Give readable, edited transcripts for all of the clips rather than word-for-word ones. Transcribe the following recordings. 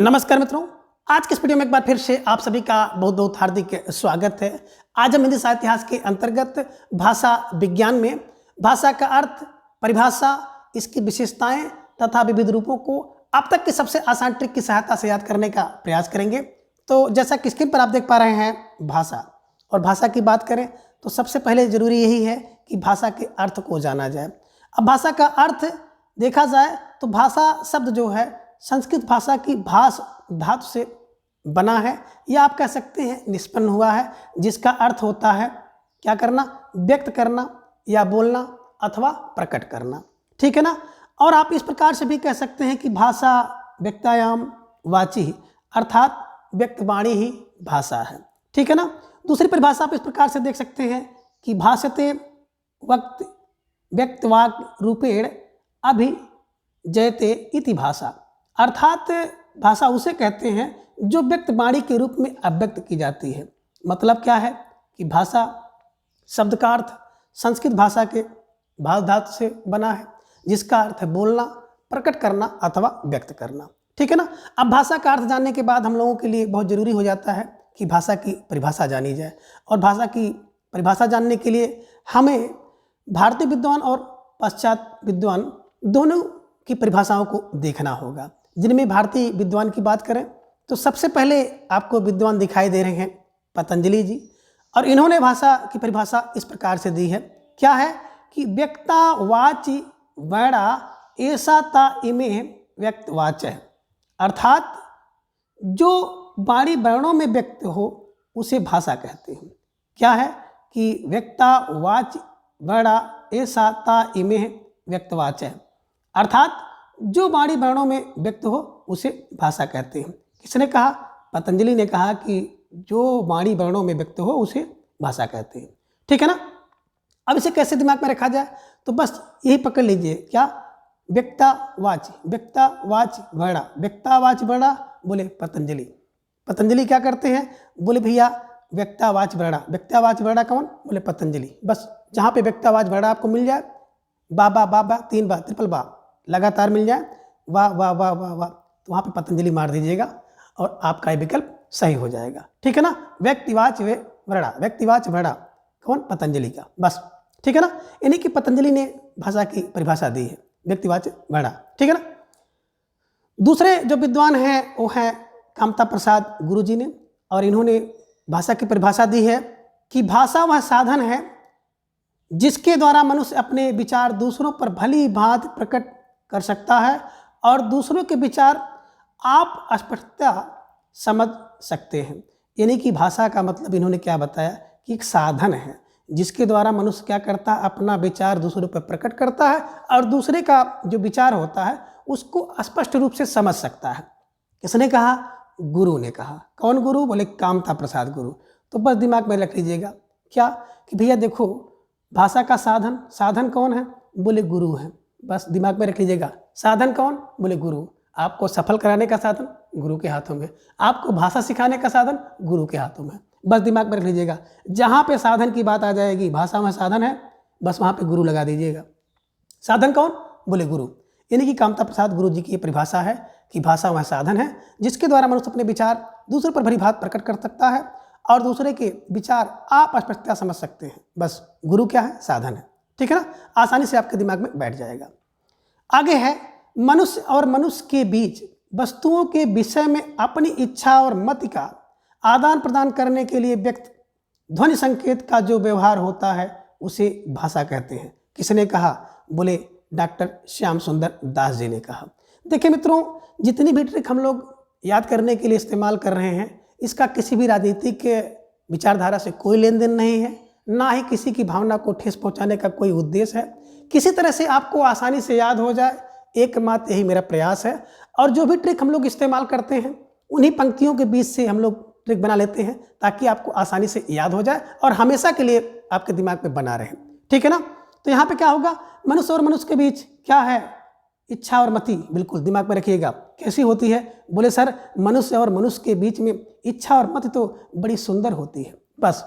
नमस्कार मित्रों, आज के इस वीडियो में एक बार फिर से आप सभी का बहुत बहुत हार्दिक स्वागत है। आज हम हिंदी साहित्य इतिहास के अंतर्गत भाषा विज्ञान में भाषा का अर्थ, परिभाषा, इसकी विशेषताएं तथा विविध रूपों को अब तक की सबसे आसान ट्रिक की सहायता से याद करने का प्रयास करेंगे। तो जैसा कि स्क्रीन पर आप देख पा रहे हैं भाषा, और भाषा की बात करें तो सबसे पहले जरूरी यही है कि भाषा के अर्थ को जाना जाए। अब भाषा का अर्थ देखा जाए तो भाषा शब्द जो है संस्कृत भाषा की भाष धातु से बना है, या आप कह सकते हैं निष्पन्न हुआ है, जिसका अर्थ होता है क्या करना, व्यक्त करना या बोलना अथवा प्रकट करना। ठीक है ना। और आप इस प्रकार से भी कह सकते हैं कि भाषा व्यक्तायाम वाची, अर्थात व्यक्तवाणी ही भाषा है। ठीक है ना। दूसरी परिभाषा आप इस प्रकार से देख सकते हैं कि भाषते वक्त व्यक्तवाक रूपेण अभिजयते इति भाषा, अर्थात भाषा उसे कहते हैं जो व्यक्तवाणी के रूप में अभिव्यक्त की जाती है। मतलब क्या है कि भाषा शब्द का अर्थ संस्कृत भाषा के भाव धातु से बना है, जिसका अर्थ है बोलना, प्रकट करना अथवा व्यक्त करना। ठीक है ना। अब भाषा का अर्थ जानने के बाद हम लोगों के लिए बहुत जरूरी हो जाता है कि भाषा की परिभाषा जानी जाए, और भाषा की परिभाषा जानने के लिए हमें भारतीय विद्वान और पाश्चात्य विद्वान दोनों की परिभाषाओं को देखना होगा। जिनमें भारतीय विद्वान की बात करें तो सबसे पहले आपको विद्वान दिखाई दे रहे हैं पतंजलि जी, और इन्होंने भाषा की परिभाषा इस प्रकार से दी है। क्या है कि व्यक्ता वाची वर्णा ऐसा ता इमे व्यक्तवाच है, अर्थात जो वाणी वर्णों में व्यक्त हो उसे भाषा कहते हैं। क्या है कि व्यक्ता वाच वर्णा ऐसा ता इमे व्यक्तवाच है, अर्थात जो वाणी वर्णों में व्यक्त हो उसे भाषा कहते हैं। किसने कहा? पतंजलि ने कहा कि जो वाणी वर्णों में व्यक्त हो उसे भाषा कहते हैं। ठीक है ना। अब इसे कैसे दिमाग में रखा जाए, तो बस यही पकड़ लीजिए, क्या व्यक्तावाच वर्णा, व्यक्तावाच वर्णा बोले पतंजलि। पतंजलि क्या करते हैं? बोले भैया व्यक्तावाच वर्णा, व्यक्तावाच वर्णा कौन? बोले पतंजलि। बस जहाँ पे व्यक्तावाच वर्णा आपको मिल जाए, बाबा बाबा 3 बार ट्रिपल बार लगातार मिल जाए, वाह वाह वाह वाह वाह, तो वहाँ पे पतंजलि मार दीजिएगा और आपका ये विकल्प सही हो जाएगा। ठीक है ना। व्यक्तिवाच वर्णा, व्यक्तिवाच वर्णा कौन? पतंजलि का। बस ठीक है ना। यानी कि पतंजलि ने भाषा की परिभाषा दी है, व्यक्तिवाच वर्णा। ठीक है ना। दूसरे जो विद्वान हैं वो हैं कामता प्रसाद गुरु जी ने, और इन्होंने भाषा की परिभाषा दी है कि भाषा वह साधन है जिसके द्वारा मनुष्य अपने विचार दूसरों पर भली भांति प्रकट कर सकता है और दूसरों के विचार आप स्पष्टता समझ सकते हैं। यानी कि भाषा का मतलब इन्होंने क्या बताया कि एक साधन है जिसके द्वारा मनुष्य क्या करता है, अपना विचार दूसरों पर प्रकट करता है और दूसरे का जो विचार होता है उसको स्पष्ट रूप से समझ सकता है। किसने कहा? गुरु ने कहा। कौन गुरु? बोले कामता प्रसाद गुरु। तो बस दिमाग में रख लीजिएगा क्या कि भैया देखो, भाषा का साधन, साधन कौन है? बोले गुरु है। बस दिमाग में रख लीजिएगा, साधन कौन? बोले गुरु। आपको सफल कराने का साधन गुरु के हाथों में, आपको भाषा सिखाने का साधन गुरु के हाथों में। बस दिमाग में रख लीजिएगा, जहाँ पे साधन की बात आ जाएगी, भाषा में साधन है, बस वहाँ पे गुरु लगा दीजिएगा। साधन कौन? बोले गुरु। यानी कि कामता प्रसाद गुरु जी की ये परिभाषा है कि भाषा वह साधन है जिसके द्वारा मनुष्य अपने विचार दूसरे पर भली भांति प्रकट कर सकता है और दूसरे के विचार आप स्पष्टता समझ सकते हैं। बस गुरु क्या है? साधन है। ठीक है ना। आसानी से आपके दिमाग में बैठ जाएगा। आगे है मनुष्य और मनुष्य के बीच वस्तुओं के विषय में अपनी इच्छा और मत का आदान प्रदान करने के लिए व्यक्त ध्वनि संकेत का जो व्यवहार होता है उसे भाषा कहते हैं। किसने कहा? बोले डॉक्टर श्याम सुंदर दास जी ने कहा। देखिए मित्रों, जितनी भी ट्रिक हम लोग याद करने के लिए इस्तेमाल कर रहे हैं, इसका किसी भी राजनीतिक विचारधारा से कोई लेन देन नहीं है, ना ही किसी की भावना को ठेस पहुंचाने का कोई उद्देश्य है। किसी तरह से आपको आसानी से याद हो जाए, एकमात्र यही मेरा प्रयास है। और जो भी ट्रिक हम लोग इस्तेमाल करते हैं उन्हीं पंक्तियों के बीच से हम लोग ट्रिक बना लेते हैं ताकि आपको आसानी से याद हो जाए और हमेशा के लिए आपके दिमाग में बना रहे। ठीक है ना। तो यहाँ पे क्या होगा? मनुष्य और मनुष्य के बीच क्या है? इच्छा और मति। बिल्कुल दिमाग में रखिएगा। कैसी होती है? बोले सर मनुष्य और मनुष्य के बीच में इच्छा और मति तो बड़ी सुंदर होती है। बस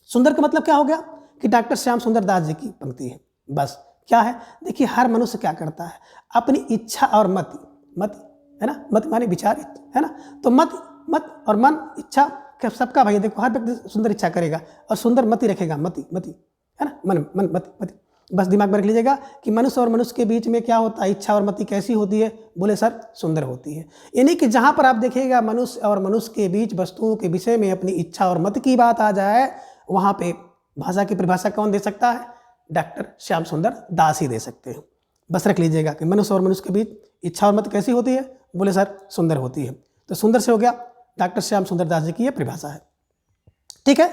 सुंदर का मतलब क्या हो गया कि डॉक्टर श्याम सुंदर दास जी की पंक्ति है। बस क्या है? देखिए हर मनुष्य क्या करता है, अपनी इच्छा और मति है ना, मत माने विचार, है ना। तो मत मत और मन, इच्छा सबका भाई देखो, हर व्यक्ति सुंदर इच्छा करेगा और सुंदर मति रखेगा, मति मति, है ना, मन मन मति मति। बस दिमाग में रख लीजिएगा कि मनुष्य और मनुष्य के बीच में क्या होता है, इच्छा और मति कैसी होती है, बोले सर सुंदर होती है। यानी कि जहाँ पर आप देखिएगा मनुष्य और मनुष्य के बीच वस्तुओं के विषय में अपनी इच्छा और मत की बात आ जाए, वहाँ पे भाषा की परिभाषा कौन दे सकता है, डॉक्टर श्याम सुंदर दास ही दे सकते हैं। बस रख लीजिएगा कि मनुष्य और मनुष्य के बीच इच्छा और मत कैसी होती है, बोले सर सुंदर होती है। तो सुंदर से हो गया, डॉक्टर श्याम सुंदर दास जी की यह परिभाषा है। ठीक है,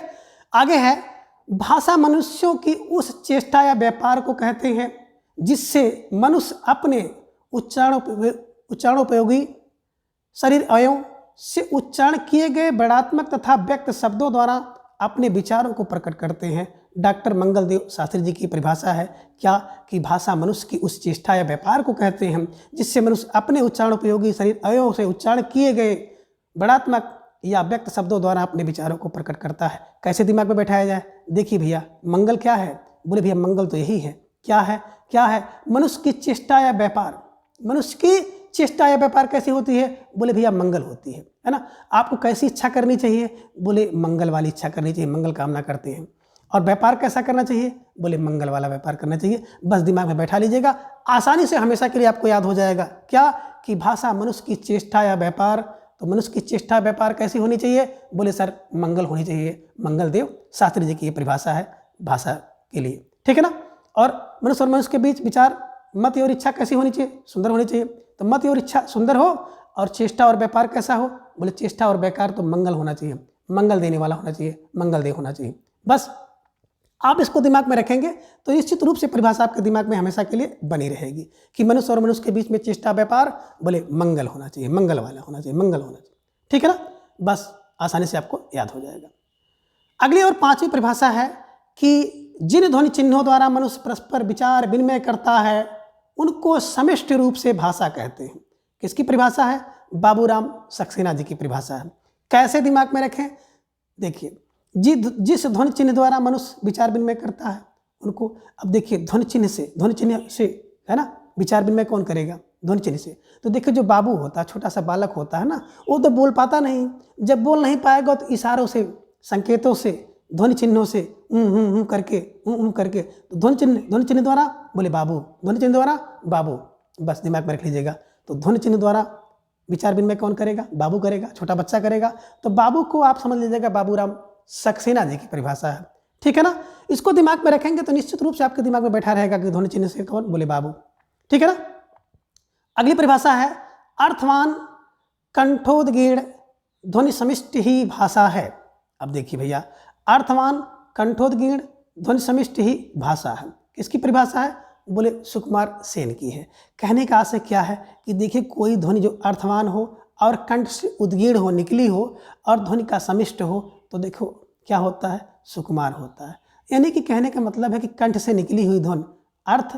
आगे है, भाषा मनुष्यों की उस चेष्टा या व्यापार को कहते हैं जिससे मनुष्य अपने उच्चारणोपयोगी शरीर अवयवों से उच्चारण किए गए वर्णात्मक तथा व्यक्त शब्दों द्वारा अपने विचारों को प्रकट करते हैं। डॉक्टर मंगलदेव शास्त्री जी की परिभाषा है क्या, कि भाषा मनुष्य की उस चेष्टा या व्यापार को कहते हैं जिससे मनुष्य अपने उच्चारणोपयोगी शरीर अवयवों से उच्चारण किए गए वर्णात्मक या व्यक्त शब्दों द्वारा अपने विचारों को प्रकट करता है। कैसे दिमाग में बैठाया जाए, देखिए भैया मंगल क्या है, बोले भैया मंगल तो यही है, क्या है, क्या है, मनुष्य की चेष्टा या व्यापार। मनुष्य की चेष्टा या व्यापार कैसी होती है, बोले भैया मंगल होती है ना। आपको कैसी इच्छा करनी चाहिए, बोले मंगल वाली इच्छा करनी चाहिए, मंगल कामना करते हैं। और व्यापार कैसा करना चाहिए, बोले मंगल वाला व्यापार करना चाहिए। बस दिमाग में बैठा लीजिएगा, आसानी से हमेशा के लिए आपको याद हो जाएगा क्या, कि भाषा मनुष्य की चेष्टा या व्यापार। तो मनुष्य की चेष्टा व्यापार कैसी होनी चाहिए, बोले सर मंगल होनी चाहिए। मंगलदेव शास्त्री जी की ये परिभाषा है भाषा के लिए, ठीक है ना। और मनुष्य और मनुष्य के बीच विचार, मत और इच्छा कैसी होनी चाहिए, सुंदर होनी चाहिए। तो मत और इच्छा सुंदर हो और चेष्टा और व्यापार कैसा हो, बोले चेष्टा और व्यापार तो मंगल होना चाहिए, मंगल देने वाला होना चाहिए, मंगलदेव होना चाहिए। बस आप इसको दिमाग में रखेंगे तो निश्चित रूप से परिभाषा आपके दिमाग में हमेशा के लिए बनी रहेगी कि मनुष्य और मनुष्य के बीच में चेष्टा व्यापार, बोले मंगल होना चाहिए, मंगल वाला होना चाहिए, मंगल होना चाहिए, ठीक है ना। बस आसानी से आपको याद हो जाएगा। अगली और पांचवी परिभाषा है कि जिन ध्वनि चिन्हों द्वारा मनुष्य परस्पर विचार विनिमय करता है उनको समष्टि रूप से भाषा कहते हैं। किसकी परिभाषा है, बाबूराम सक्सेना जी की परिभाषा है। कैसे दिमाग में रखें, देखिए जिस ध्वनि चिन्ह द्वारा मनुष्य विचार विनिमय करता है उनको, अब देखिए ध्वनि चिन्ह से है ना विचार विनिमय कौन करेगा, ध्वनि चिन्ह से। तो देखिए जो बाबू होता है, छोटा सा बालक होता है ना, वो तो बोल पाता नहीं। जब बोल नहीं पाएगा तो इशारों से, संकेतों से, ध्वनि चिन्हों से करके तो ध्वनि चिन्ह द्वारा बोले बाबू, ध्वनि चिन्ह द्वारा बाबू। बस दिमाग में रख लीजिएगा। तो ध्वनि चिन्ह द्वारा विचार विनिमय कौन करेगा, बाबू करेगा, छोटा बच्चा करेगा। तो बाबू को आप समझ लीजिएगा बाबूराम सक्सेना जी की परिभाषा है, ठीक है ना। इसको दिमाग में रखेंगे तो निश्चित रूप से आपके दिमाग में बैठा रहेगा कि ध्वनि चिन्ह से कौन, बोले बाबू, ठीक है ना। अगली परिभाषा है अर्थवान कंठोदगीर्ण ध्वनि समिष्टि ही भाषा है। अब देखिए भैया, अर्थवान कंठोदगीर्ण ध्वनि समिष्टि ही भाषा है। किसकी परिभाषा है, बोले सुकुमार सेन की है। कहने का आशय क्या है कि देखिए कोई ध्वनि जो अर्थवान हो और कंठ से उद्गीर्ण हो, निकली हो और ध्वनि का समिष्ट हो, तो देखो क्या होता है, सुकुमार होता है। यानी कि कहने का मतलब है कि कंठ से निकली हुई ध्वनि, अर्थ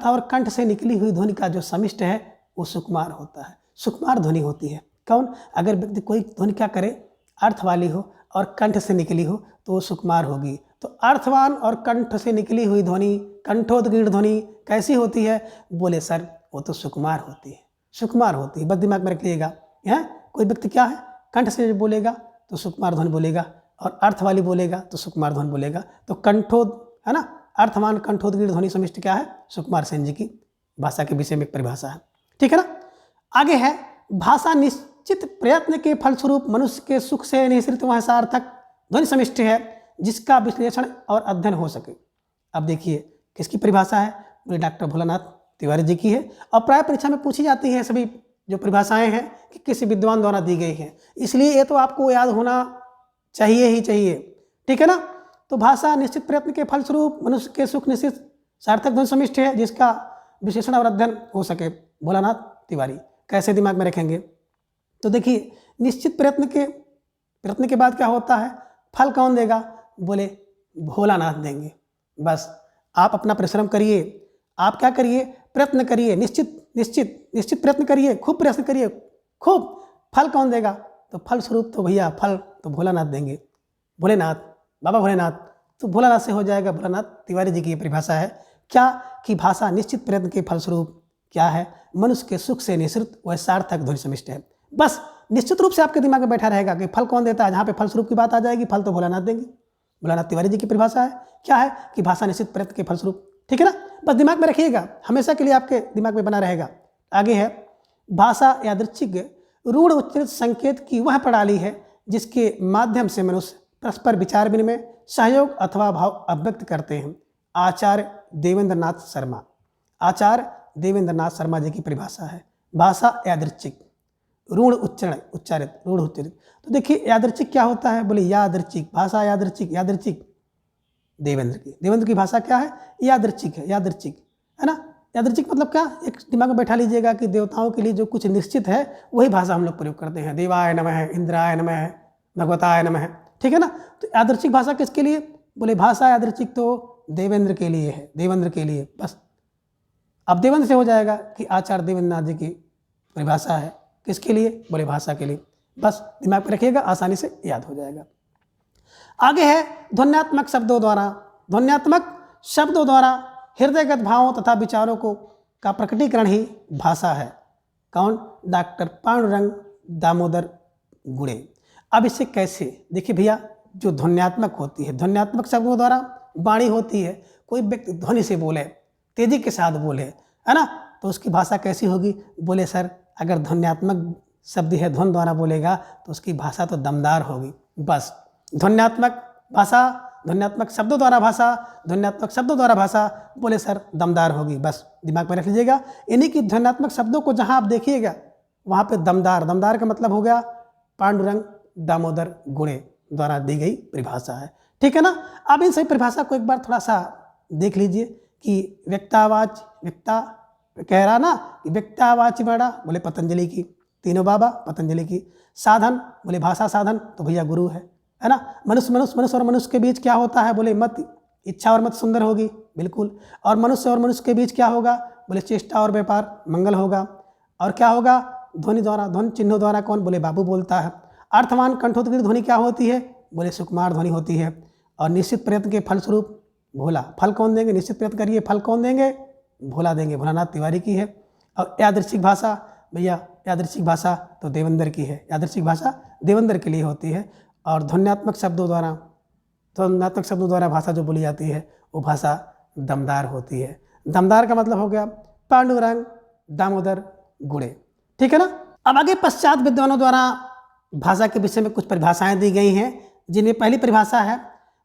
और कंठ से निकली हुई ध्वनि का जो समिष्ट है वो सुकुमार होता है, सुकुमार ध्वनि होती है। कौन, अगर व्यक्ति कोई ध्वनि क्या करे, अर्थ वाली हो और कंठ से निकली हो तो वो सुकुमार होगी। तो अर्थवान और कंठ से निकली हुई ध्वनि, कंठोदगीर्ण ध्वनि कैसी होती है, बोले सर वो तो सुकुमार होती है, सुकुमार होती है। बस दिमाग में रखिएगा, कोई व्यक्ति क्या है, कंठ से बोलेगा तो सुकुमार ध्वनि बोलेगा और अर्थ वाली बोलेगा तो सुकुमार ध्वनि बोलेगा। तो कंठोद, है ना, अर्थवान कंठोदगीर्ण ध्वनि समिष्ट क्या है, सुकुमार सेन जी की भाषा के विषय में एक परिभाषा है, ठीक है ना। आगे है भाषा निश्चित प्रयत्न के फलस्वरूप मनुष्य के सुख से निःसृत वह सार्थक ध्वनि समिष्टि है जिसका विश्लेषण और अध्ययन हो सके। अब देखिए किसकी परिभाषा है, बोले डॉक्टर भोलानाथ तिवारी जी की है। और प्राय परीक्षा में पूछी जाती है सभी जो परिभाषाएं हैं कि किसी विद्वान द्वारा दी गई है, इसलिए ये तो आपको याद होना चाहिए ही चाहिए, ठीक है ना। तो भाषा निश्चित प्रयत्न के फलस्वरूप मनुष्य के सुख निश्चित सार्थक ध्वनि समिष्टि है जिसका विश्लेषण और अध्ययन हो सके, भोलानाथ तिवारी। कैसे दिमाग में रखेंगे, तो देखिए निश्चित प्रयत्न के बाद क्या होता है, फल कौन देगा, बोले भोलानाथ देंगे। बस आप अपना परिश्रम करिए, आप क्या करिए, प्रयत्न करिए, निश्चित प्रयत्न करिए, खूब प्रयत्न करिए, खूब। फल कौन देगा, तो फल स्वरूप तो भैया फल तो भोलानाथ देंगे, भोलेनाथ, बाबा भोलेनाथ। तो भोलानाथ से हो जाएगा भोलानाथ तिवारी जी की ये परिभाषा है क्या, कि भाषा निश्चित प्रयत्न के फलस्वरूप क्या है, मनुष्य के सुख से निश्चित व सार्थक ध्वनि समिष्ट है। बस निश्चित रूप से आपके दिमाग में बैठा रहेगा कि फल कौन देता है। जहाँ पे फलस्वरूप की बात आ जाएगी, फल तो भोलानाथ देंगे। भोलानाथ तिवारी जी की परिभाषा है, क्या है कि भाषा निश्चित प्रयत्न के फलस्वरूप। ठीक है ना, बस दिमाग में रखिएगा, हमेशा के लिए आपके दिमाग में बना रहेगा। आगे है, भाषा यादृच्छिक रूढ़ उच्चरित संकेत की वह प्रणाली है जिसके माध्यम से मनुष्य परस्पर विचार विनिमय, सहयोग अथवा भाव अभिव्यक्त करते हैं। आचार्य देवेंद्र नाथ शर्मा, आचार्य देवेंद्र नाथ शर्मा जी की परिभाषा है भाषा यादृच्छिक रूढ़ उच्चारित रूढ़ उच्चरित। तो देखिए यादृच्छिक क्या होता है, बोले यादृच्छिक, भाषा यादृच्छिक, यादृच्छिक देवेंद्र की भाषा क्या है, यादृच्छिक है, यादृच्छिक है ना। यादृच्छिक मतलब क्या, एक दिमाग में बैठा लीजिएगा कि देवताओं के लिए जो कुछ निश्चित है वही भाषा हम लोग प्रयोग करते हैं। देवाय नमः, इंद्राय नमः, भगवताय नमः। ठीक है ना, तो यादृच्छिक भाषा किसके लिए, बोले भाषा यादृच्छिक तो देवेंद्र के लिए है, देवेंद्र के लिए। बस अब देवेंद्र से हो जाएगा कि आचार्य देवेंद्र नाथ जी की परिभाषा है किसके लिए, बोले भाषा के लिए। बस दिमाग में रखिएगा, आसानी से याद हो जाएगा। आगे है ध्वन्यात्मक शब्दों द्वारा, ध्वन्यात्मक शब्दों द्वारा हृदयगत भावों तथा विचारों को का प्रकटीकरण ही भाषा है। कौन, डॉक्टर पांडुरंग दामोदर गुणे। अब इससे कैसे, देखिए भैया, जो ध्वन्यात्मक होती है, ध्वन्यात्मक शब्दों द्वारा वाणी होती है, कोई व्यक्ति ध्वनि से बोले, तेजी के साथ बोले, है ना, तो उसकी भाषा कैसी होगी, बोले सर अगर ध्वन्यात्मक शब्द है, ध्वन द्वारा बोलेगा तो उसकी भाषा तो दमदार होगी। बस ध्वन्यात्मक भाषा, ध्वन्यात्मक शब्दों द्वारा भाषा, ध्वन्यात्मक शब्दों द्वारा भाषा, बोले सर दमदार होगी। बस दिमाग में रख लीजिएगा, यानी कि ध्वन्यात्मक शब्दों को जहाँ आप देखिएगा वहाँ पे दमदार, दमदार का मतलब हो गया पांडुरंग दामोदर गुणे द्वारा दी गई परिभाषा है। ठीक है ना। अब इन सही परिभाषा को एक बार थोड़ा सा देख लीजिए कि व्यक्तावाच, व्यक्ता कह रहा ना कि व्यक्तावाच बड़ा, बोले पतंजलि की, तीनों बाबा पतंजलि की। साधन, बोले भाषा साधन, तो भैया गुरु है ना। मनुष्य और मनुष्य के बीच क्या होता है, बोले मत, इच्छा और मत सुंदर होगी, बिल्कुल। और मनुष्य के बीच क्या होगा, बोले चेष्टा और व्यापार मंगल होगा। और क्या होगा, ध्वनि द्वारा, ध्वनि चिन्हों द्वारा कौन, बोले बाबू बोलता है। अर्थवान कंठोत्कीर्ण ध्वनि क्या होती है, बोले सुकुमार ध्वनि होती है। और निश्चित प्रयत्न के फलस्वरूप भोला, फल कौन देंगे, निश्चित प्रयत्न करिए, फल कौन देंगे, भोला देंगे, भोलानाथ तिवारी की है। और यादृच्छिक भाषा, भैया यादृच्छिक भाषा तो देवेंद्र की है, यादृच्छिक भाषा देवेंद्र के लिए होती है। और ध्वन्यात्मक शब्दों द्वारा भाषा जो बोली जाती है वो भाषा दमदार होती है। दमदार का मतलब हो गया पांडुरंग दामोदर गुणे। ठीक है ना। अब आगे पश्चात विद्वानों द्वारा भाषा के विषय में कुछ परिभाषाएं दी गई हैं, जिनमें पहली परिभाषा है,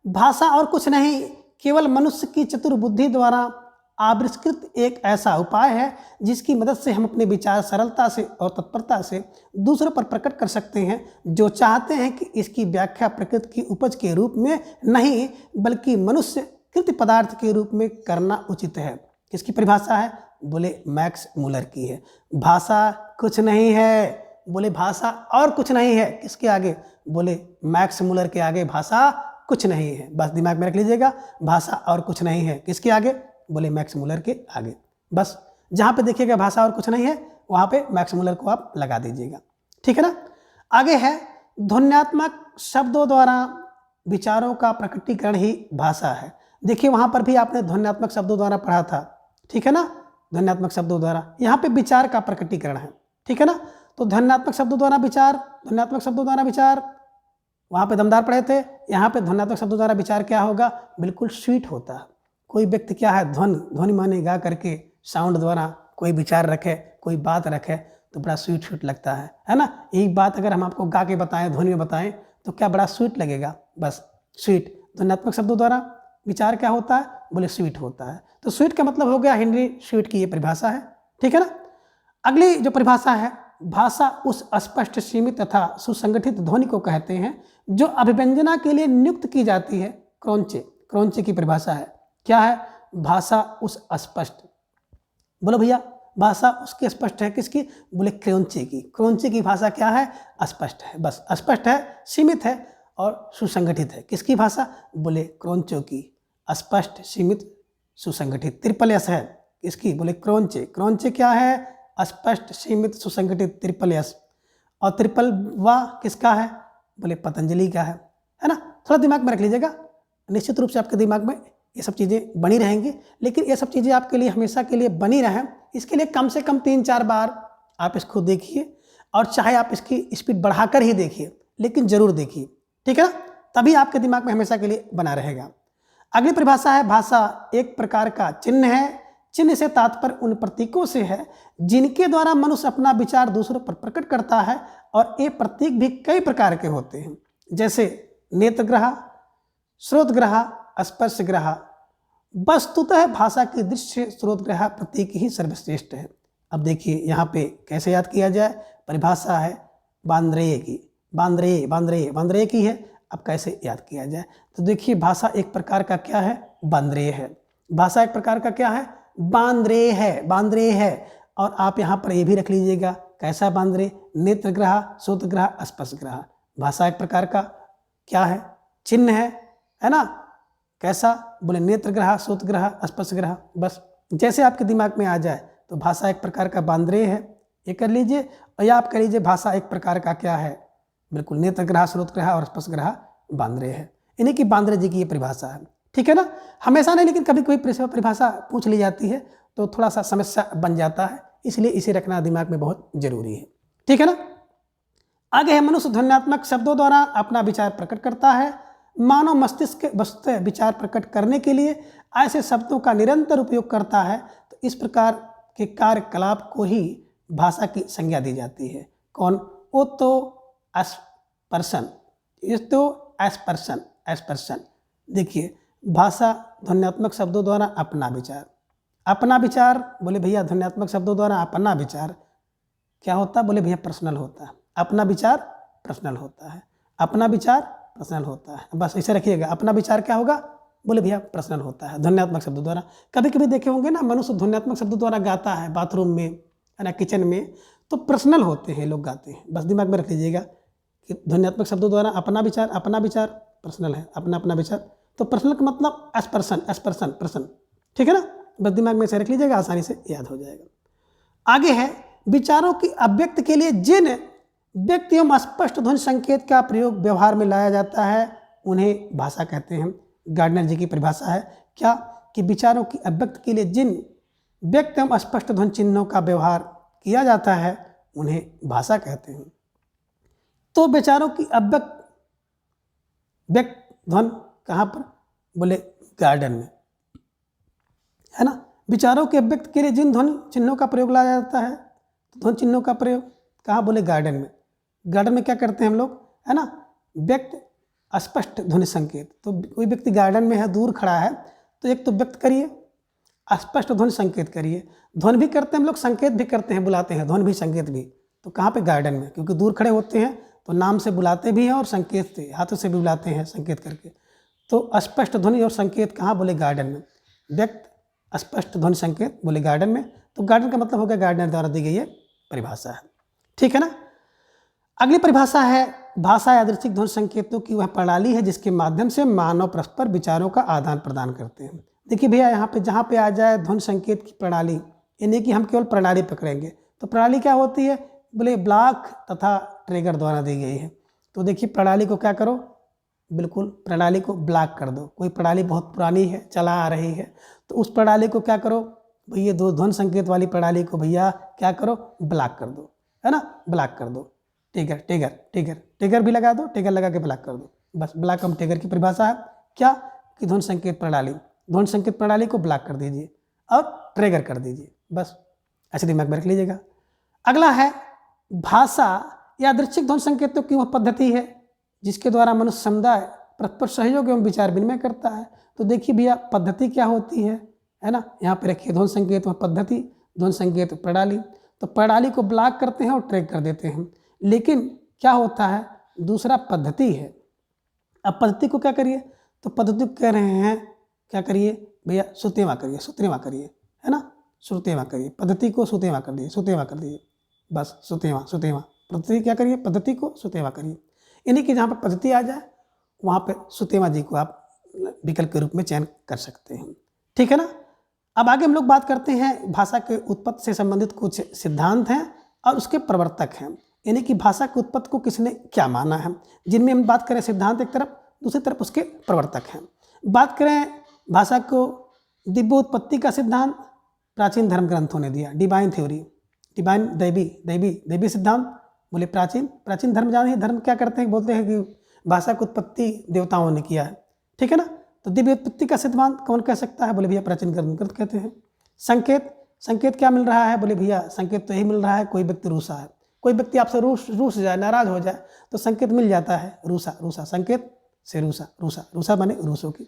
भाषा और कुछ नहीं, केवल मनुष्य की चतुर बुद्धि द्वारा आविष्कृत एक ऐसा उपाय है जिसकी मदद से हम अपने विचार सरलता से और तत्परता से दूसरों पर प्रकट कर सकते हैं, जो चाहते हैं कि इसकी व्याख्या प्रकृति की उपज के रूप में नहीं बल्कि मनुष्य कृत पदार्थ के रूप में करना उचित है। किसकी परिभाषा है, बोले मैक्स मूलर की है। भाषा कुछ नहीं है, बोले भाषा और कुछ नहीं है, किसके आगे, बोले मैक्स मूलर के आगे भाषा कुछ नहीं है। बस दिमाग में रख लीजिएगा, भाषा और कुछ नहीं है, किसके आगे, बोले मैक्स मूलर के आगे। बस जहाँ पे देखिएगा भाषा और कुछ नहीं है वहाँ पे मैक्स मूलर को आप लगा दीजिएगा। ठीक है ना। आगे है ध्वन्यात्मक शब्दों द्वारा विचारों का प्रकटीकरण ही भाषा है। देखिए वहाँ पर भी आपने ध्वन्यात्मक शब्दों द्वारा पढ़ा था, ठीक है ना। ध्वन्यात्मक शब्दों द्वारा, यहाँ पे विचार का प्रकटीकरण है, ठीक है ना। तो ध्वन्यात्मक शब्दों द्वारा विचार, ध्वन्यात्मक शब्दों द्वारा विचार, वहाँ पे दमदार पढ़े थे। यहाँ पे ध्वन्यात्मक शब्दों द्वारा विचार क्या होगा, बिल्कुल स्वीट होता है। कोई व्यक्ति क्या है, ध्वनि माने गा करके साउंड द्वारा कोई विचार रखे, कोई बात रखे तो बड़ा स्वीट लगता है ना। यही बात अगर हम आपको गा के बताएं, ध्वनि में बताएं तो क्या बड़ा स्वीट लगेगा। बस स्वीट, ध्वन्यात्मक शब्दों द्वारा विचार क्या होता है, बोले स्वीट होता है। तो स्वीट का मतलब हो गया हेनरी स्वीट की ये परिभाषा है, ठीक है ना। अगली जो परिभाषा है, भाषा उस स्पष्ट सीमित तथा सुसंगठित ध्वनि को कहते हैं जो अभिव्यंजना के लिए नियुक्त की जाती है। क्रौंचे की परिभाषा है, क्या है, भाषा उस स्पष्ट, बोलो भैया भाषा उसकी स्पष्ट है, किसकी, बोले क्रौंचे की भाषा क्या है, स्पष्ट है। बस स्पष्ट है, सीमित है और सुसंगठित है। किसकी भाषा, बोले क्रौंचों की, स्पष्ट सीमित सुसंगठित। ट्रिपल एस है इसकी, बोले क्रौंचे क्या है, स्पष्ट सीमित सुसंगठित, ट्रिपल एस। और ट्रिपल वाह किसका है, बोले पतंजलि का है ना। थोड़ा दिमाग में रख लीजिएगा, निश्चित रूप से आपके दिमाग में ये सब चीज़ें बनी रहेंगी, लेकिन ये सब चीज़ें आपके लिए हमेशा के लिए बनी रहें इसके लिए कम से कम 3-4 बार आप इसको देखिए, और चाहे आप इसकी स्पीड बढ़ाकर ही देखिए, लेकिन जरूर देखिए, ठीक है ना, तभी आपके दिमाग में हमेशा के लिए बना रहेगा। अगली परिभाषा है, भाषा एक प्रकार का चिन्ह है। चिन्ह से तात्पर्य उन प्रतीकों से है जिनके द्वारा मनुष्य अपना विचार दूसरों पर प्रकट करता है, और ये प्रतीक भी कई प्रकार के होते हैं, जैसे नेत्रग्रह, श्रोतग्रह, स्पर्शग्रह। वस्तुतः भाषा की दृश्य श्रोतग्रह प्रतीक ही सर्वश्रेष्ठ है। अब देखिए यहाँ पे कैसे याद किया जाए। परिभाषा है बांद्रेय की, बांद्रेय की है। अब कैसे याद किया जाए, तो देखिए भाषा एक प्रकार का क्या है, बांद्रेय है। भाषा एक प्रकार का क्या है, बांद्रेय है। और आप यहाँ पर ये भी रख लीजिएगा, कैसा बांद्रेय, नेत्रग्रह, श्रोतग्रह, स्पर्शग्रह। भाषा एक प्रकार का क्या है, चिन्ह है ना। कैसा, बोले नेत्रग्रह, श्रोतग्रह, स्पर्शग्रह। बस जैसे आपके दिमाग में आ जाए, तो भाषा एक प्रकार का बांद्रेय है, ये कर लीजिए। और या आप कह लीजिए भाषा एक प्रकार का क्या है, बिल्कुल नेत्रग्रह, श्रोतग्रह और स्पर्शग्रह बांद्रेय है। इन्हीं की बांद्रेय जी की ये परिभाषा है, ठीक है ना। हमेशा नहीं, लेकिन कभी कभी परिभाषा पूछ ली जाती है तो थोड़ा सा समस्या बन जाता है, इसलिए इसे रखना दिमाग में बहुत जरूरी है, ठीक है ना। आगे है, मनुष्य ध्वन्यात्मक शब्दों द्वारा अपना विचार प्रकट करता है। मानव मस्तिष्क के वस्तुतः विचार प्रकट करने के लिए ऐसे शब्दों का निरंतर उपयोग करता है, तो इस प्रकार के कार्यकलाप को ही भाषा की संज्ञा दी जाती है। कौन, ओ तो एस्पर्शन, एस्पर्शन। देखिए भाषा ध्वन्यात्मक शब्दों द्वारा अपना विचार, बोले भैया ध्वन्यात्मक शब्दों द्वारा अपना विचार क्या होता है, बोले भैया पर्सनल होता है। अपना विचार पर्सनल होता है, अपना विचार पर्सनल होता है। बस इसे रखिएगा, अपना विचार क्या होगा, बोले भैया पर्सनल होता है ध्वन्यात्मक शब्दों द्वारा। कभी कभी देखे होंगे ना, मनुष्य ध्वन्यात्मक शब्दों द्वारा गाता है बाथरूम में, है ना, किचन में, तो पर्सनल होते हैं, लोग गाते हैं। बस दिमाग में रख लीजिएगा कि ध्वन्यात्मक शब्दों द्वारा अपना विचार पर्सनल है, अपना विचार। तो पर्सनल का मतलब एस्पर्सन, ठीक है ना। बस दिमाग में से रख लीजिएगा, आसानी से याद हो जाएगा। आगे है, विचारों की अभिव्यक्ति के लिए जिन व्यक्ति एवं स्पष्ट ध्वनि संकेत का प्रयोग व्यवहार में लाया जाता है, उन्हें भाषा कहते हैं। गार्डनर जी की परिभाषा है क्या, कि विचारों की अभिव्यक्ति के लिए जिन व्यक्ति एवं स्पष्ट ध्वनि चिन्हों का व्यवहार किया जाता है, उन्हें भाषा कहते हैं। तो विचारों की व्यक्त ध्वनि कहाँ पर, बोले गार्डन में, है ना। विचारों के अभिव्यक्त के लिए जिन ध्वनि चिन्हों का प्रयोग लाया जाता है, तो ध्वनि चिन्हों का प्रयोग कहाँ, बोले गार्डन में। गार्डन में क्या करते हैं हम लोग, है ना, व्यक्त स्पष्ट ध्वनि संकेत। तो कोई व्यक्ति गार्डन में है, दूर खड़ा है, तो एक तो व्यक्त करिए, स्पष्ट ध्वनि संकेत करिए। ध्वनि भी करते हैं हम लोग, संकेत भी करते हैं, बुलाते हैं, ध्वनि भी संकेत भी। तो कहाँ पे, गार्डन में, क्योंकि दूर खड़े होते हैं तो नाम से बुलाते भी हैं और संकेत से, हाथों से भी बुलाते हैं संकेत करके। तो स्पष्ट ध्वनि और संकेत कहाँ, बोले गार्डन में। व्यक्त स्पष्ट ध्वनि संकेत, बोले गार्डन में। तो गार्डन का मतलब हो गया गार्डनर द्वारा दी गई ये परिभाषा है, ठीक है ना। अगली परिभाषा है, भाषा यादृच्छिक ध्वनि संकेतों की वह प्रणाली है जिसके माध्यम से मानव परस्पर विचारों का आदान प्रदान करते हैं। देखिए भैया, यहाँ पे जहाँ पे आ जाए ध्वनि संकेत की प्रणाली, यानी कि हम केवल प्रणाली पकड़ेंगे। तो प्रणाली क्या होती है, बोले ब्लॉक तथा ट्रिगर द्वारा दी गई है। तो देखिए प्रणाली को क्या करो, बिल्कुल प्रणाली को ब्लॉक कर दो। कोई प्रणाली बहुत पुरानी है, चला आ रही है, तो उस प्रणाली को क्या करो भैया, दो ध्वनि संकेत वाली प्रणाली को भैया क्या करो, ब्लॉक कर दो, है ना, ब्लॉक कर दो। टिगर भी लगा दो, टिगर लगा के ब्लॉक कर दो। बस ब्लॉक एवं टिगर की परिभाषा है क्या, कि ध्वनि संकेत प्रणाली को ब्लॉक कर दीजिए और ट्रिगर कर दीजिए। बस ऐसे दिमाग में रख लीजिएगा। अगला है, भाषा यादृच्छिक ध्वनि संकेतों की वह पद्धति है जिसके द्वारा मनुष्य समुदाय परस्पर सहयोग एवं विचार विनिमय करता है। तो देखिए भैया, पद्धति क्या होती है ना, यहाँ पे रखिए ध्वनि संकेत वह पद्धति, ध्वनि संकेत प्रणाली। तो प्रणाली को ब्लॉक करते हैं और ट्रैक कर देते हैं। लेकिन क्या होता है, दूसरा पद्धति है। अब पद्धति को क्या करिए, तो पद्धति को कह रहे हैं क्या करिए भैया, सुतेवा करिए, है ना, सुतेवा करिए। पद्धति को सुतेवा कर दीजिए, बस सुतेवा। पद्धति क्या करिए, पद्धति को सुतेवा करिए। यानी कि जहाँ पर पद्धति आ जाए वहाँ पे सुतेवा जी को आप विकल्प के रूप में चयन कर सकते हैं, ठीक है ना। अब आगे हम लोग बात करते हैं, भाषा के उत्पत्ति से संबंधित कुछ सिद्धांत हैं और उसके प्रवर्तक हैं। यानी कि भाषा के उत्पत्ति को किसने क्या माना है, जिनमें हम बात करें सिद्धांत एक तरफ, दूसरी तरफ उसके प्रवर्तक हैं। बात करें भाषा को दिव्य उत्पत्ति का सिद्धांत, प्राचीन धर्म ग्रंथों ने दिया। डिवाइन थ्योरी, डिवाइन दैवी सिद्धांत, बोले प्राचीन धर्म जाने, धर्म क्या करते हैं, बोलते हैं कि भाषा की उत्पत्ति देवताओं ने किया है, ठीक है ना। तो दिव्य उत्पत्ति का सिद्धांत कौन कह सकता है, बोले भैया प्राचीन ग्रंथ कहते हैं। संकेत क्या मिल रहा है, बोले भैया संकेत तो यही मिल रहा है, कोई व्यक्ति रूसा है, कोई व्यक्ति आपसे रूस जाए, नाराज हो जाए, तो संकेत मिल जाता है रूसा, संकेत से रूसा बने रूसों की,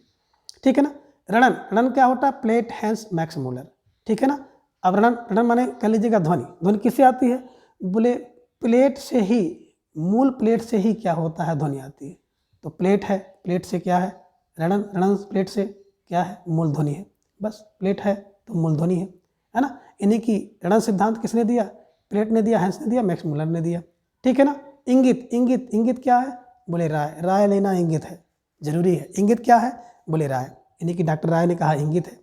ठीक है ना। रणन क्या होता है, प्लेट हैंस मैक्समूलर, ठीक है ना। अब रणन माने कह लीजिएगा ध्वनि किससे आती है, बोले प्लेट से ही, मूल प्लेट से ही क्या होता है, ध्वनि आती है। तो प्लेट है, प्लेट से क्या है, रणन प्लेट से क्या है, मूल ध्वनि है, बस प्लेट है तो मूल ध्वनि है ना। इन्हीं की रणन सिद्धांत किसने दिया, प्लेट ने दिया, हैंस ने दिया, मैक्समूलर ने दिया, ठीक है ना। इंगित क्या है, बोले राय लेना इंगित है, जरूरी है। इंगित क्या है, बोले राय, इन्हीं की डॉक्टर राय ने कहा इंगित है,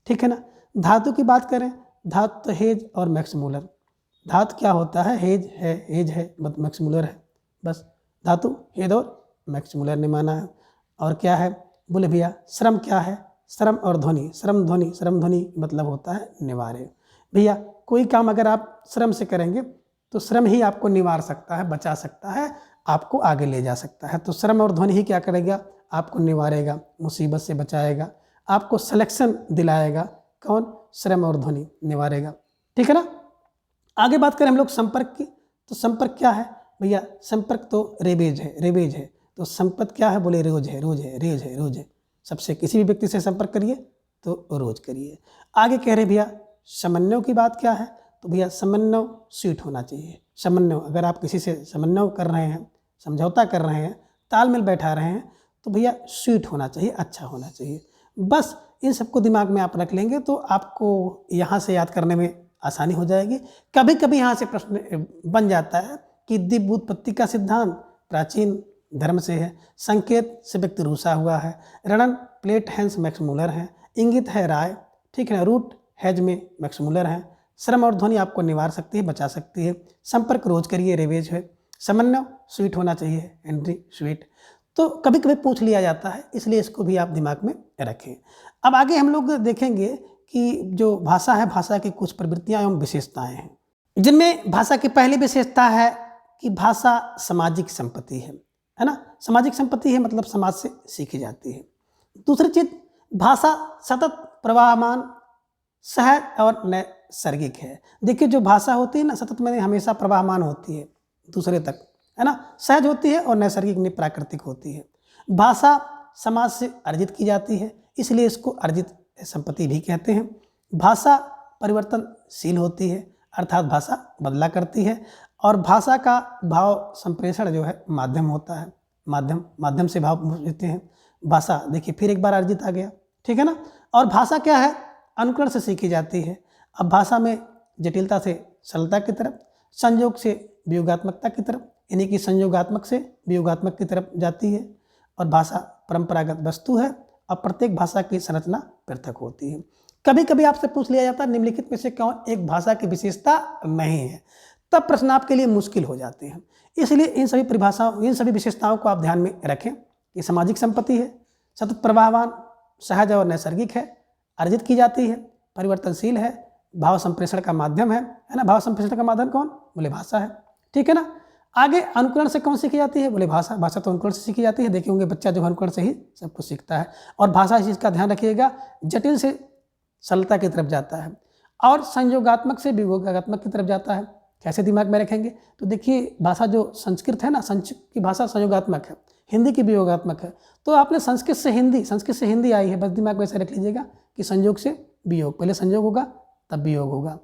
ठीक है ना। धातु की बात करें, धातु तो हेज और मैक्समूलर, धातु क्या होता है, हेज है मैक्समूलर है, बस धातु हेज और मैक्समूलर ने माना है। और क्या है, बोले भैया श्रम क्या है, श्रम और ध्वनि, श्रम ध्वनि मतलब होता है निवारे। भैया कोई काम अगर आप श्रम से करेंगे तो श्रम ही आपको निवार सकता है, बचा सकता है, आपको आगे ले जा सकता है। तो श्रम और ध्वनि ही क्या करेगा, आपको निवारेगा, मुसीबत से बचाएगा, आपको सिलेक्शन दिलाएगा, कौन, श्रम और ध्वनि निवारेगा, ठीक है ना। आगे बात करें हम लोग संपर्क की, तो संपर्क क्या है भैया, संपर्क तो रेवेज है, तो संपर्क क्या है, बोले रोज है। सबसे किसी भी व्यक्ति से संपर्क करिए तो रोज करिए। आगे कह रहे भैया समन्वय की बात क्या है, तो भैया समन्वय स्वीट होना चाहिए। समन्वय, अगर आप किसी से समन्वय कर रहे हैं, समझौता कर रहे हैं, तालमेल बैठा रहे हैं, तो भैया स्वीट होना चाहिए, अच्छा होना चाहिए। बस इन सबको दिमाग में आप रख लेंगे तो आपको यहाँ से याद करने में आसानी हो जाएगी। कभी कभी यहाँ से प्रश्न बन जाता है कि दिव्य उत्पत्ति का सिद्धांत प्राचीन धर्म से है, संकेत से व्यक्ति रूसा हुआ है, रणन प्लेट हैंस मैक्समूलर है, इंगित है राय, ठीक है ना, रूट हैज में मैक्समूलर है, श्रम और ध्वनि आपको निवार सकती है, बचा सकती है, संपर्क रोज करिए रेवेज है, समन्वय स्वीट होना चाहिए, एंट्री स्वीट। तो कभी कभी पूछ लिया जाता है, इसलिए इसको भी आप दिमाग में रखें। अब आगे हम लोग देखेंगे कि जो भाषा है, भाषा की कुछ प्रवृत्तियां एवं विशेषताएं हैं, जिनमें भाषा की पहली विशेषता है कि भाषा सामाजिक संपत्ति है ना। सामाजिक संपत्ति है मतलब समाज से सीखी जाती है। दूसरी चीज, भाषा सतत प्रवाहमान, सहज और नैसर्गिक है। देखिए जो भाषा होती है ना, सतत में हमेशा प्रवाहमान होती है दूसरे तक, है ना, सहज होती है और नैसर्गिक में प्राकृतिक होती है। भाषा समाज से अर्जित की जाती है, इसलिए इसको अर्जित संपत्ति भी कहते हैं। भाषा परिवर्तनशील होती है, अर्थात भाषा बदला करती है। और भाषा का भाव संप्रेषण जो है माध्यम होता है, माध्यम से भाव देते हैं। भाषा देखिए फिर एक बार अर्जित आ गया, ठीक है ना। और भाषा क्या है, अनुकरण से सीखी जाती है। अब भाषा में जटिलता से सरलता की तरफ, संयोग से वियोगात्मकता की तरफ, यानी कि संयोगात्मक से वियोगात्मक की तरफ जाती है। और भाषा परंपरागत वस्तु है और प्रत्येक भाषा की संरचना पृथक होती है। कभी कभी आपसे पूछ लिया जाता है निम्नलिखित में से कौन एक भाषा की विशेषता नहीं है, तब प्रश्न आपके लिए मुश्किल हो जाते हैं। इसलिए इन सभी विशेषताओं को आप ध्यान में रखें। ये सामाजिक संपत्ति है, सतत प्रवाहवान, सहज और नैसर्गिक है, अर्जित की जाती है, परिवर्तनशील है, भाव संप्रेषण का माध्यम है ना। भाव संप्रेषण का माध्यम कौन, बोले भाषा है, ठीक है ना। आगे अनुकरण से कौन सीखी जाती है, बोले भाषा तो अनुकरण से सीखी जाती है। देखे होंगे बच्चा जो अनुकरण से ही सब कुछ सीखता है। और भाषा इस चीज़ का ध्यान रखिएगा, जटिल से सरलता की तरफ जाता है और संयोगात्मक से वियोगात्मक की तरफ जाता है। कैसे दिमाग में रखेंगे, तो देखिए भाषा जो संस्कृत है ना, संस्कृत की भाषा संयोगात्मक है, हिंदी की वियोगात्मक है। तो आपने संस्कृत से हिंदी आई है, बस दिमाग में ऐसे रख लीजिएगा कि संयोग से वियोग, पहले संयोग होगा तब वियोग होगा,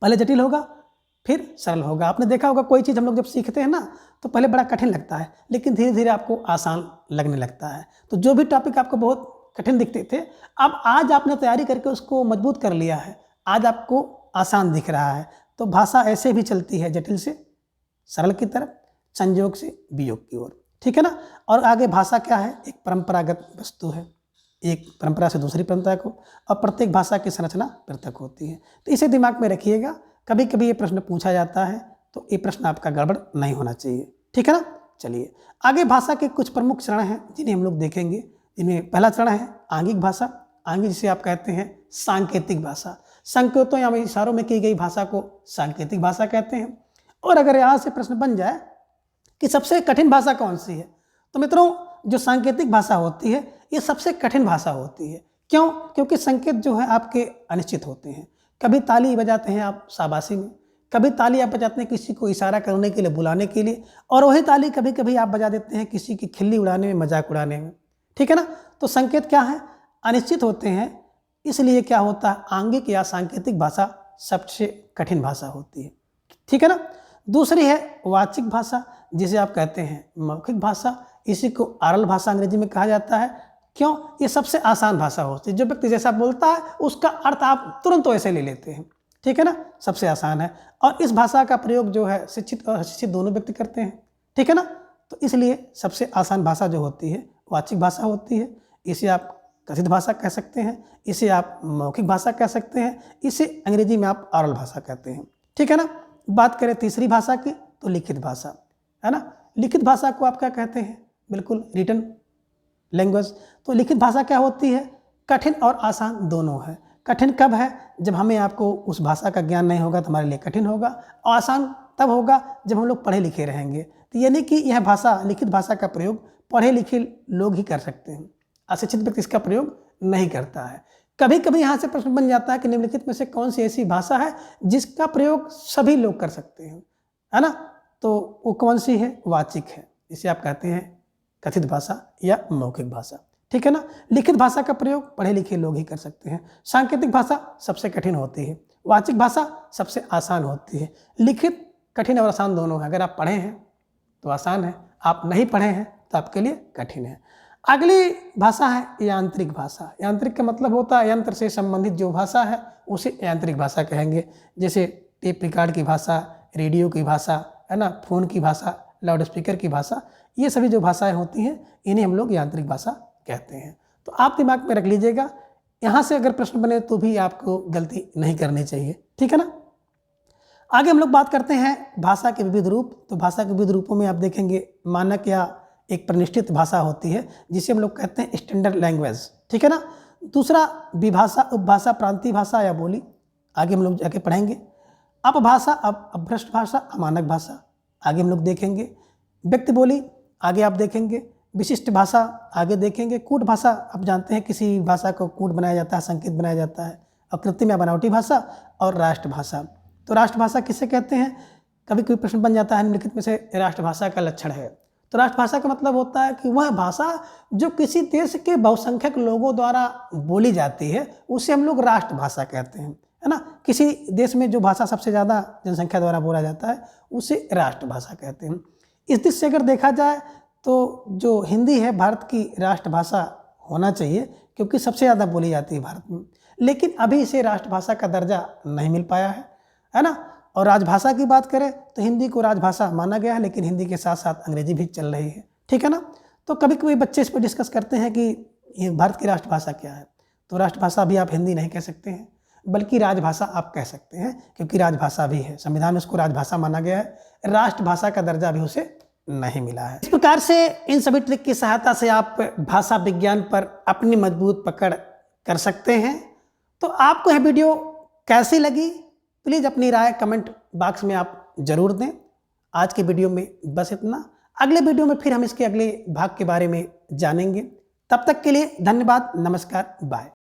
पहले जटिल होगा फिर सरल होगा। आपने देखा होगा कोई चीज़ हम लोग जब सीखते हैं ना तो पहले बड़ा कठिन लगता है, लेकिन धीरे धीरे आपको आसान लगने लगता है। तो जो भी टॉपिक आपको बहुत कठिन दिखते थे, अब आज आपने तैयारी करके उसको मजबूत कर लिया है, आज आपको आसान दिख रहा है। तो भाषा ऐसे भी चलती है, जटिल से सरल की तरफ, संयोग से वियोग की ओर, ठीक है ना। और आगे भाषा क्या है, एक परंपरागत वस्तु है, एक परंपरा से दूसरी परंपरा को, और प्रत्येक भाषा की संरचना पृथक होती है। तो इसे दिमाग में रखिएगा, कभी कभी ये प्रश्न पूछा जाता है तो ये प्रश्न आपका गड़बड़ नहीं होना चाहिए, ठीक है ना। चलिए आगे भाषा के कुछ प्रमुख चरण हैं जिन्हें हम लोग देखेंगे। इनमें पहला चरण है आंगिक भाषा, आंगिक जिसे आप कहते हैं सांकेतिक भाषा। संकेतों या इशारों में की गई भाषा को सांकेतिक भाषा कहते हैं। और अगर यहाँ से प्रश्न बन जाए कि सबसे कठिन भाषा कौन सी है, तो मित्रों जो सांकेतिक भाषा होती है ये सबसे कठिन भाषा होती है। क्यों? क्योंकि संकेत जो है आपके अनिश्चित होते हैं। कभी ताली बजाते हैं आप शाबाशी में, कभी ताली आप बजाते हैं किसी को इशारा करने के लिए, बुलाने के लिए, और वही ताली कभी कभी आप बजा देते हैं किसी की खिल्ली उड़ाने में, मजाक उड़ाने में। ठीक है ना? तो संकेत क्या है? अनिश्चित होते हैं। इसलिए क्या होता है, आंगिक या सांकेतिक भाषा सबसे कठिन भाषा होती है। ठीक है ना? दूसरी है वाचिक भाषा, जिसे आप कहते हैं मौखिक भाषा। इसी को आरल भाषा अंग्रेजी में कहा जाता है। क्यों? ये सबसे आसान भाषा होती है। जो व्यक्ति जैसा बोलता है उसका अर्थ आप तुरंत वैसे ले लेते हैं। ठीक है ना? सबसे आसान है। और इस भाषा का प्रयोग जो है शिक्षित और अशिक्षित दोनों व्यक्ति करते हैं। ठीक है ना? तो इसलिए सबसे आसान भाषा जो होती है वाचिक भाषा होती है। इसे आप कथित भाषा कह सकते हैं, इसे आप मौखिक भाषा कह सकते हैं, इसे अंग्रेजी में आप ऑरल भाषा कहते हैं। ठीक है ना? बात करें तीसरी भाषा की, तो लिखित भाषा है ना। लिखित भाषा को आप क्या कहते हैं? बिल्कुल रिटन लैंग्वेज। तो लिखित भाषा क्या होती है? कठिन और आसान दोनों है। कठिन कब है? जब हमें आपको उस भाषा का ज्ञान नहीं होगा तो हमारे लिए कठिन होगा। और आसान तब होगा जब हम लोग पढ़े लिखे रहेंगे। तो यानी कि यह भाषा, लिखित भाषा का प्रयोग पढ़े लिखे लोग ही कर सकते हैं, अशिक्षित व्यक्ति इसका प्रयोग नहीं करता है। कभी कभी यहाँ से प्रश्न बन जाता है कि निम्नलिखित में से कौन सी ऐसी भाषा है जिसका प्रयोग सभी लोग कर सकते हैं, है ना? तो वो कौन सी है? वाचिक है। इसे आप कहते हैं कथित भाषा या मौखिक भाषा। ठीक है ना? लिखित भाषा का प्रयोग पढ़े लिखे लोग ही कर सकते हैं। सांकेतिक भाषा सबसे कठिन होती है, वाचिक भाषा सबसे आसान होती है। लिखित कठिन और आसान दोनों है। अगर आप पढ़े हैं तो आसान है, आप नहीं पढ़े हैं तो आपके लिए कठिन है। अगली भाषा है यांत्रिक भाषा। यांत्रिक का मतलब होता है यंत्र से संबंधित जो भाषा है उसे यांत्रिक भाषा कहेंगे। जैसे टेप रिकॉर्ड की भाषा, रेडियो की भाषा, है ना, फोन की भाषा, लाउड स्पीकर की भाषा, ये सभी जो भाषाएं होती हैं इन्हें हम लोग यांत्रिक भाषा कहते हैं। तो आप दिमाग में रख लीजिएगा, यहाँ से अगर प्रश्न बने तो भी आपको गलती नहीं करनी चाहिए। ठीक है ना? आगे हम लोग बात करते हैं भाषा के विविध रूप। तो भाषा के विविध रूपों में आप देखेंगे मानक या एक प्रतिष्ठित भाषा होती है जिसे हम लोग कहते हैं स्टैंडर्ड लैंग्वेज। ठीक है ना? दूसरा विभाषा, उपभाषा, प्रांतीय भाषा या बोली, आगे हम लोग जाके पढ़ेंगे। अपभाषा, अपभ्रष्ट भाषा, अमानक भाषा, आगे हम लोग देखेंगे। व्यक्ति बोली, आगे आप देखेंगे। विशिष्ट भाषा, आगे देखेंगे। कूट भाषा, आप जानते हैं किसी भाषा को कूट बनाया जाता है, संकेत बनाया जाता है। और कृत्रिम या बनावटी भाषा और राष्ट्रभाषा। तो राष्ट्रभाषा किसे कहते हैं? कभी कभी प्रश्न बन जाता है निम्नलिखित में से राष्ट्रभाषा का लक्षण है। तो राष्ट्रभाषा का मतलब होता है कि वह भाषा जो किसी देश के बहुसंख्यक लोगों द्वारा बोली जाती है उसे हम लोग राष्ट्रभाषा कहते हैं, है ना। किसी देश में जो भाषा सबसे ज़्यादा जनसंख्या द्वारा बोला जाता है उसे राष्ट्रभाषा कहते हैं। इस दृष्टि से अगर देखा जाए तो जो हिंदी है भारत की राष्ट्रभाषा होना चाहिए क्योंकि सबसे ज़्यादा बोली जाती है भारत में, लेकिन अभी इसे राष्ट्रभाषा का दर्जा नहीं मिल पाया है ना। और राजभाषा की बात करें तो हिंदी को राजभाषा माना गया है, लेकिन हिंदी के साथ साथ अंग्रेजी भी चल रही है। ठीक है ना। तो कभी कभी बच्चे इस पर डिस्कस करते हैं कि ये भारत की राष्ट्रभाषा क्या है। तो राष्ट्रभाषा भी आप हिंदी नहीं कह सकते हैं, बल्कि राजभाषा आप कह सकते हैं, क्योंकि राजभाषा भी है, संविधान में उसको राजभाषा माना गया है। राष्ट्रभाषा का दर्जा भी उसे नहीं मिला है। इस प्रकार से इन सभी ट्रिक की सहायता से आप भाषा विज्ञान पर अपनी मजबूत पकड़ कर सकते हैं। तो आपको यह वीडियो कैसी लगी, प्लीज़ अपनी राय कमेंट बॉक्स में आप जरूर दें। आज के वीडियो में बस इतना। अगले वीडियो में फिर हम इसके अगले भाग के बारे में जानेंगे। तब तक के लिए धन्यवाद, नमस्कार, बाय।